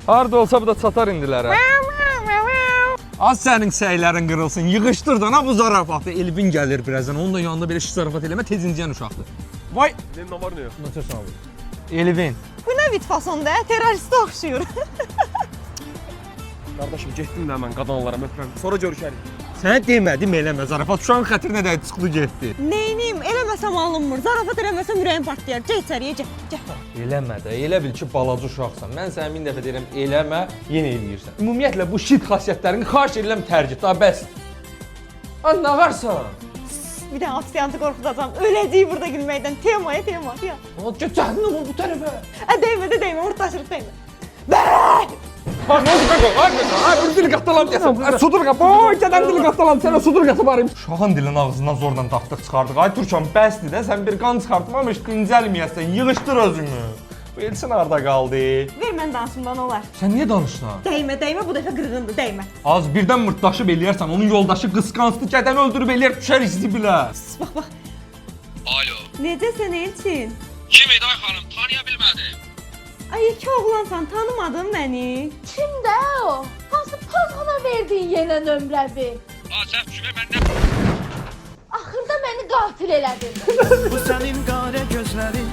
Harda olsa bu da çatar indilərə. Az sənin səylərin qırılsın, yığışdır da bu zarafatı. Elvin gəlir birazdan, onun da yanında belə şiş zarafat eləmə, tez inciyən uşaqdır. Vay! Benim ne var ne yok? Nasıl sağ ol? Elvin. Bu nə vit fasonda, teröristə oxşuyur. Kardeşim getdim de hemen qadınlara öpürəm. Sonra görüşərik. Sənə demədim eləmə, zarafat uşağın xətrinə də çıxdı getdi. Neyniyim, eləməsəm alınmır. Zarafat eləməsəm ürəyim partlayar. Gəl içəriyə, gəl. Eləmə də, elə bil ki, balaca uşaqsan. Mən sənə min dəfə deyirəm, eləmə, yenə eləyirsən. Ümumiyyətlə, bu şit xasiyyətlərini xahiş edirəm tərcih, daha bəs. An, nə varsan? Bir də afisiyantı qorxudacam. Öləcəyik burada gülməkdən. Temaya, tema. Cəhənnəm ol bu tərəfə. Dəymə, ortaşırıq dəymə. Bax, nə oldu, ay, bir dili qatdalam deyəsən. Sudur qat, gədən dili qatdalam, sənə sudur qatı varım. Uşağın dilinin ağzından zorla daxtıq çıxardıq. Ay, Türkan, bəsdir də, sən bir qan çıxartmamış, dincəlməyəsən, yığışdır özünü. Bu Elçin harada qaldı? Ver mən dansımdan olar. Sən niyə danışsan? Dəymə, bu dəfə qırğındır, dəymə. Az birdən mırtdaşıb eləyərsən, onun yoldaşı qısqancdı, gədən öldürüb eləyər, düşər zibilə. Bax. Alo. Necəsən Elçin? Kim idi ay xanım? Tanıya bilmədim. Ay, iki oğlansan, tanımadın məni. Kimdə o? Hansı pozğuna verdin yenə nömrəmi? Sən fikirə məndən Axırda məni qatil elədin. Bu sənin qara gözlərin